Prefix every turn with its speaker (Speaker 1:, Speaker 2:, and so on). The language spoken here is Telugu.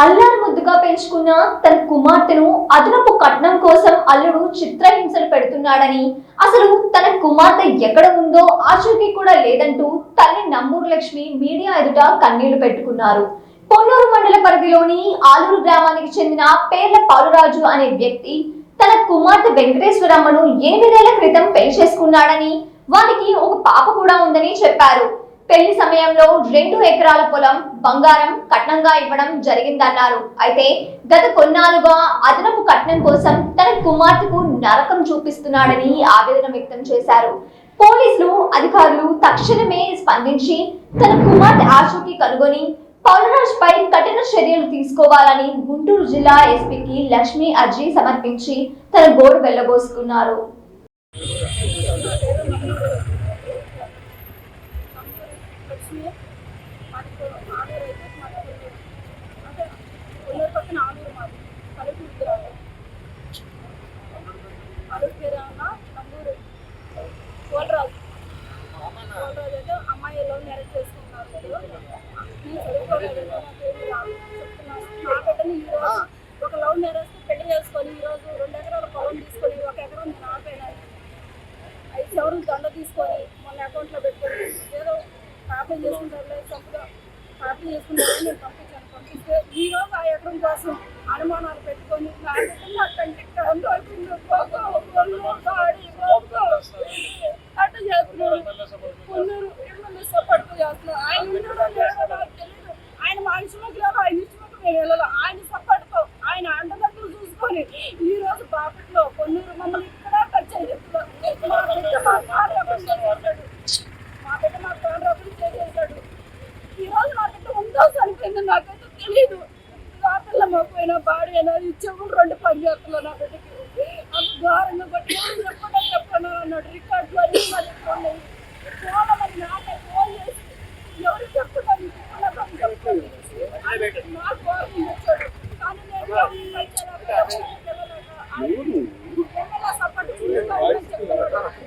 Speaker 1: అల్లారు ముద్దుగా పెంచుకున్న తన కుమార్తెను అదనపు కట్నం కోసం అల్లుడు చిత్రహింసలు పెడుతున్నాడని, అసలు తన కుమార్తె ఎక్కడ ఉందో ఆచూకీ కూడా లేదంటూ తల్లి నంబూరు లక్ష్మి మీడియా ఎదుట కన్నీళ్లు పెట్టుకున్నారు. పొన్నూరు మండల పరిధిలోని ఆలూరు గ్రామానికి చెందిన పేర్ల పాలురాజు అనే వ్యక్తి తన కుమార్తె వెంకటేశ్వరమ్మను 8 ఏళ్ల క్రితం పెళ్లి చేసుకున్నాడని, వారికి ఒక పాప కూడా ఉందని చెప్పారు. పెళ్లి సమయంలో 2 ఎకరాల పొలం, బంగారం కట్నంగా ఇవ్వడం జరిగిందన్నారు. అయితే గత కొన్నాళ్లుగా అదనపు కట్నం కోసం తన కుమార్తెకు నరకం చూపిస్తున్నాడని ఆవేదన వ్యక్తం చేశారు. పోలీసులు అధికారులు తక్షణమే స్పందించి తన కుమార్తె ఆచూకీ కనుగొని పౌలరాజ్ పై కఠిన చర్యలు తీసుకోవాలని గుంటూరు జిల్లా ఎస్పీకి లక్ష్మి అర్జీ సమర్పించి తన గోడు వెళ్లబోసుకున్నారు.
Speaker 2: అమ్మాయి లవ్ మ్యారేజ్ చేసుకున్నారు. ఒక లవ్ మ్యారేజ్ పెళ్లి చేసుకొని ఈరోజు 2 ఎకరాల పొలం తీసుకొని 1 ఎకరం నేను ఆపేనా 5 సెవెన్ దండ తీసుకొని మొన్న అకౌంట్లో పెట్టుకొని ఏదో కాపీ చేసుకుంటారు, చక్కగా కాపీ చేసుకుంటారని నేను పంపిస్తే ఈరోజు ఆ ఎకరం కోసం అనుమానాలు పెట్టుకొని నా కంటికి అట్లా చేస్తున్నాడు. కొన్నూరు ఎమ్మెల్యే సపోర్ట్ చేస్తున్నాడు. ఆయన మా ఇష్టంలోకి వెళ్ళాలి, ఆయన ఇష్టంలోకి మేము వెళ్ళాలి. ఆయన సపోర్ట్తో ఆయన అండదండలు చూసుకొని ఈ రోజు బాపట్లో కొన్నూరు మమ్మల్ని ఇక్కడ టచ్ చేస్తున్నాడు. మా బిడ్డ మా ప్రాణరాకులు చేసేసాడు. ఈ రోజు నా బిడ్డ ఉందో చనిపోయింది నాకైతే తెలియదు. రాత్రిలో మాపోయినా బాడీ అయినా చెవులు 2 పనిచేస్తున్నా నా బిడ్డకి అంత ఘోరంగా బట్టి చెప్పండి అన్నాడు. రికార్డులు అన్నీ మరి ఉన్నాయి. చాలా మంది నాకే ఫోన్ చేసి ఎవరికి చెప్తున్నాను చెప్పండి నాకు ఘోరం వచ్చాడు. కానీ నేను ఎమ్మెల్యే సపోర్ట్ చెప్తున్నాడు.